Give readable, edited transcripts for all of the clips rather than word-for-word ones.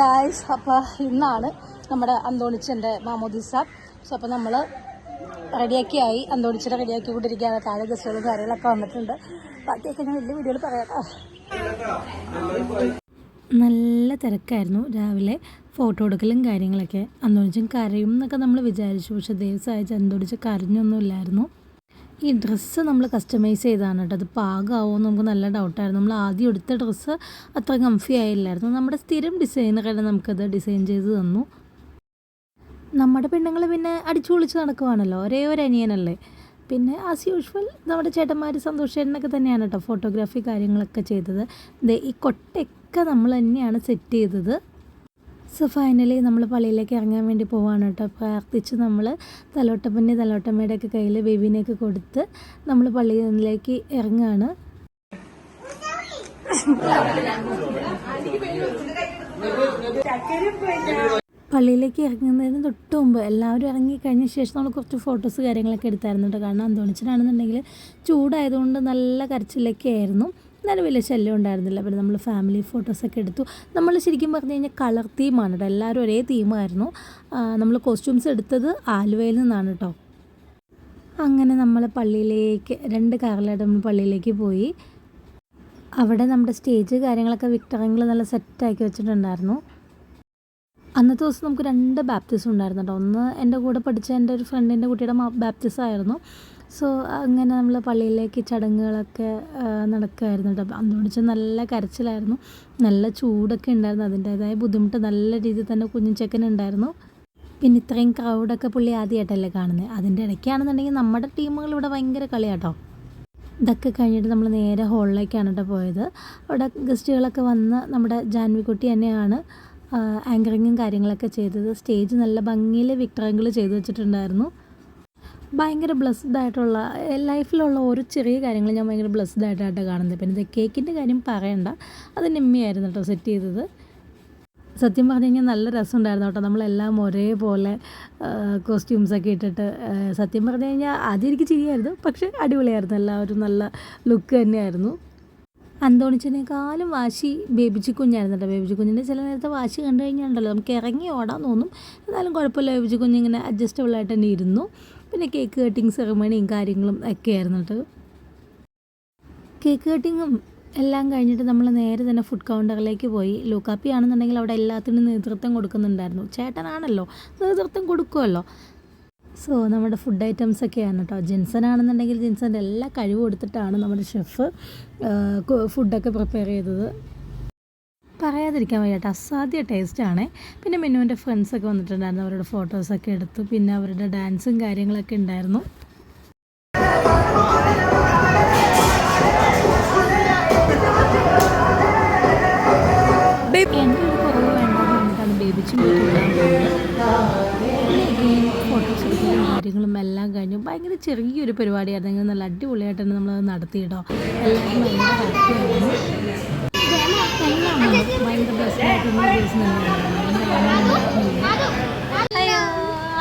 Guys, അപ്പോൾ ഇന്നാണ് നമ്മുടെ അന്തോണിച്ചൻ്റെ മാമോദിസ. സോ അപ്പോൾ നമ്മൾ റെഡിയാക്കിയായി, അന്തോണിച്ചിനെ റെഡിയാക്കി കൊണ്ടിരിക്കുകയാണ്. താഴെ ഗസ്റ്റുകളും കാര്യങ്ങളൊക്കെ വന്നിട്ടുണ്ട്. ബാക്കിയൊക്കെ ഞാൻ വലിയ വീഡിയോയിൽ പറയാം. നല്ല തിരക്കായിരുന്നു രാവിലെ, ഫോട്ടോ എടുക്കലും കാര്യങ്ങളൊക്കെ. അന്തോണിച്ചൻ കരയും എന്നൊക്കെ നമ്മൾ വിചാരിച്ചു, പക്ഷെ ദൈവം സഹായിച്ച് അന്തോണിച്ച് കരഞ്ഞൊന്നുമില്ലായിരുന്നു. ഈ ഡ്രസ്സ് നമ്മൾ കസ്റ്റമൈസ് ചെയ്താണ് കേട്ടോ. അത് പാകമാവുമെന്ന് നമുക്ക് നല്ല ഡൗട്ടായിരുന്നു. നമ്മൾ ആദ്യം എടുത്ത ഡ്രസ്സ് അത്ര കംഫി ആയില്ലായിരുന്നു. നമ്മുടെ സ്ഥിരം ഡിസൈനറാണ് നമുക്കത് ഡിസൈൻ ചെയ്ത് തന്നു. നമ്മുടെ പെണ്ണുങ്ങൾ പിന്നെ അടിച്ചു പൊളിച്ച് നടക്കുവാണല്ലോ, ഒരേ ഒരു അനിയനല്ലേ. പിന്നെ ആസ് യൂഷ്വൽ നമ്മുടെ ചേട്ടന്മാർ സന്തോഷ് ചേട്ടനൊക്കെ തന്നെയാണ് കേട്ടോ ഫോട്ടോഗ്രാഫി കാര്യങ്ങളൊക്കെ ചെയ്തത്. ഈ കൊട്ടയൊക്കെ നമ്മൾ തന്നെയാണ് സെറ്റ് ചെയ്തത്. സോ ഫൈനലി നമ്മൾ പള്ളിയിലേക്ക് ഇറങ്ങാൻ വേണ്ടി പോവാണ് കേട്ടോ. പ്രാർത്ഥിച്ച് നമ്മൾ തലോട്ടപ്പൻ്റെ തലോട്ടമ്മയുടെയൊക്കെ കയ്യിൽ ബേബീനെയൊക്കെ കൊടുത്ത് നമ്മൾ പള്ളിയിലേക്ക് ഇറങ്ങുകയാണ്. പള്ളിയിലേക്ക് ഇറങ്ങുന്നതിന് തൊട്ട് മുമ്പ് എല്ലാവരും ഇറങ്ങിക്കഴിഞ്ഞ ശേഷം നമ്മൾ കുറച്ച് ഫോട്ടോസ് കാര്യങ്ങളൊക്കെ എടുത്തായിരുന്നു കേട്ടോ. കാരണം അന്തോണിച്ചനാണെന്നുണ്ടെങ്കിൽ ചൂടായതുകൊണ്ട് നല്ല കരച്ചിലൊക്കെ ആയിരുന്നു. എന്നാലും വലിയ ശല്യം ഉണ്ടായിരുന്നില്ല. പിന്നെ നമ്മൾ ഫാമിലി ഫോട്ടോസൊക്കെ എടുത്തു. നമ്മൾ ശരിക്കും പറഞ്ഞു കഴിഞ്ഞാൽ കളർ തീമാണ് കേട്ടോ. എല്ലാവരും ഒരേ തീമായിരുന്നു. നമ്മൾ കോസ്റ്റ്യൂംസ് എടുത്തത് ആലുവയിൽ നിന്നാണ് കേട്ടോ. അങ്ങനെ നമ്മൾ പള്ളിയിലേക്ക് 2 കാറിലായിട്ട് നമ്മൾ പള്ളിയിലേക്ക് പോയി. അവിടെ നമ്മുടെ സ്റ്റേജ് കാര്യങ്ങളൊക്കെ വിക്ടറിങ്ങൾ നല്ല സെറ്റാക്കി വെച്ചിട്ടുണ്ടായിരുന്നു. അന്നത്തെ ദിവസം നമുക്ക് 2 ബാപ്റ്റിസം ഉണ്ടായിരുന്നു കേട്ടോ. ഒന്ന് എൻ്റെ കൂടെ പഠിച്ച എൻ്റെ ഒരു ഫ്രണ്ടിൻ്റെ കുട്ടിയുടെ ബാപ്റ്റിസം ആയിരുന്നു. സോ അങ്ങനെ നമ്മൾ പള്ളിയിലേക്ക് ചടങ്ങുകളൊക്കെ നടക്കുമായിരുന്നു കേട്ടോ. അന്തോണിച്ച് നല്ല കരച്ചിലായിരുന്നു, നല്ല ചൂടൊക്കെ ഉണ്ടായിരുന്നു. അതിൻ്റേതായ ബുദ്ധിമുട്ട് നല്ല രീതിയിൽ തന്നെ കുഞ്ഞിച്ചക്കനുണ്ടായിരുന്നു. പിന്നെ ഇത്രയും ക്രൗഡൊക്കെ പുള്ളി ആദ്യമായിട്ടല്ലേ കാണുന്നത്. അതിൻ്റെ ഇടയ്ക്കാണെന്നുണ്ടെങ്കിൽ നമ്മുടെ ടീമുകൾ ഇവിടെ ഭയങ്കര കളിയാട്ടോ. ഇതൊക്കെ കഴിഞ്ഞിട്ട് നമ്മൾ നേരെ ഹോളിലേക്കാണ് കേട്ടോ പോയത്. അവിടെ ഗസ്റ്റുകളൊക്കെ വന്ന് നമ്മുടെ ജാൻവിക്കുട്ടി തന്നെയാണ് ആങ്കറിങ്ങും കാര്യങ്ങളൊക്കെ ചെയ്തത്. സ്റ്റേജ് നല്ല ഭംഗിയിൽ വിക്ടറിങ്ങൾ ചെയ്ത് വെച്ചിട്ടുണ്ടായിരുന്നു. ഭയങ്കര ബ്ലെസ്ഡ് ആയിട്ടുള്ള ലൈഫിലുള്ള ഓരോ ചെറിയ കാര്യങ്ങൾ ഞാൻ ഭയങ്കര ബ്ലെസ്ഡ് ആയിട്ടാണ് കാണുന്നത്. പിന്നെ ഇത് കേക്കിൻ്റെ കാര്യം പറയണ്ട, അത് നിമ്മിയായിരുന്നു കേട്ടോ സെറ്റ് ചെയ്തത്. സത്യം പറഞ്ഞു കഴിഞ്ഞാൽ നല്ല രസമുണ്ടായിരുന്നു കേട്ടോ. നമ്മളെല്ലാം ഒരേപോലെ കോസ്റ്റ്യൂംസൊക്കെ ഇട്ടിട്ട് സത്യം പറഞ്ഞു കഴിഞ്ഞാൽ ആദ്യം എനിക്ക് ചിരിയായിരുന്നു, പക്ഷേ അടിപൊളിയായിരുന്നു. എല്ലാവരും നല്ല ലുക്ക് തന്നെയായിരുന്നു. അന്തോണിച്ചതിനേക്കാളും വാശി ബേബിച്ചി കുഞ്ഞായിരുന്നു കേട്ടോ. ബേബിച്ചി കുഞ്ഞിൻ്റെ ചില നേരത്തെ വാശി കണ്ടു കഴിഞ്ഞാലുണ്ടല്ലോ നമുക്ക് ഇറങ്ങി ഓടാൻ തോന്നും. എന്നാലും കുഴപ്പമില്ല, ബേബിച്ചി കുഞ്ഞിങ്ങനെ അഡ്ജസ്റ്റബിളായിട്ട് തന്നെ ഇരുന്നു. പിന്നെ കേക്ക് കട്ടിങ് സെറിമണിയും കാര്യങ്ങളും ഒക്കെ ആയിരുന്നു കേട്ടോ. കേക്ക് കട്ടിങ്ങും എല്ലാം കഴിഞ്ഞിട്ട് നമ്മൾ നേരെ തന്നെ ഫുഡ് കൗണ്ടറിലേക്ക് പോയി. ലൂക്കാപ്പി ആണെന്നുണ്ടെങ്കിൽ അവിടെ എല്ലാത്തിനും നേതൃത്വം കൊടുക്കുന്നുണ്ടായിരുന്നു. ചേട്ടനാണല്ലോ, നേതൃത്വം കൊടുക്കുമല്ലോ. സോ നമ്മുടെ ഫുഡ് ഐറ്റംസ് ഒക്കെയാണ് കേട്ടോ. ജിൻസൺ ആണെന്നുണ്ടെങ്കിൽ ജിൻസൻ്റെ എല്ലാ കഴിവും എടുത്തിട്ടാണ് നമ്മുടെ ഷെഫ് ഫുഡൊക്കെ പ്രിപ്പയർ ചെയ്തത്. പറയാതിരിക്കാൻ വയ്യ കേട്ടോ, അസാധ്യ ടേസ്റ്റാണ്. പിന്നെ മെനുവിൻ്റെ ഫ്രണ്ട്സൊക്കെ വന്നിട്ടുണ്ടായിരുന്നു, അവരുടെ ഫോട്ടോസൊക്കെ എടുത്തു. പിന്നെ അവരുടെ ഡാൻസും കാര്യങ്ങളൊക്കെ ഉണ്ടായിരുന്നു. എൻ്റെ ഒരു കുറവ് വേണ്ടെന്ന് പറഞ്ഞിട്ടാണ് ബേബിച്ചും ഫോട്ടോസ് എടുക്കലും കാര്യങ്ങളും എല്ലാം കഴിഞ്ഞു. ഭയങ്കര ചെറിയൊരു പരിപാടിയായിരുന്നു, നല്ല അടിപൊളിയായിട്ട് തന്നെ നമ്മളത് നടത്തി കേട്ടോ. എല്ലാവരും ഭയങ്കര ഹാപ്പിയായിരുന്നു. ഭയങ്കര ബെസ്റ്റായിട്ടുള്ള ദിവസം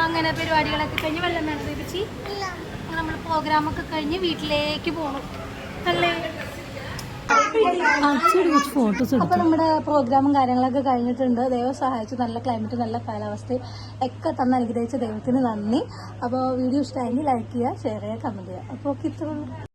അങ്ങനെ പരിപാടികളൊക്കെ കഴിഞ്ഞ് വെള്ളം നടത്തിപ്പിച്ച് നമ്മൾ പ്രോഗ്രാമൊക്കെ കഴിഞ്ഞ് വീട്ടിലേക്ക് പോകണം അല്ലേ. ഫോട്ടോസ് അപ്പോൾ നമ്മുടെ പ്രോഗ്രാമും കാര്യങ്ങളൊക്കെ കഴിഞ്ഞിട്ടുണ്ട്. ദൈവം സഹായിച്ചു, നല്ല ക്ലൈമറ്റ്, നല്ല കാലാവസ്ഥയും ഒക്കെ തന്ന് അനുഗ്രഹിച്ച ദൈവത്തിന് നന്ദി. അപ്പോൾ വീഡിയോ ഇഷ്ടമായെങ്കിൽ ലൈക്ക് ചെയ്യുക, ഷെയർ ചെയ്യുക, കമൻറ്റ് ചെയ്യുക. അപ്പോൾ ഇത്രയുള്ളൂ.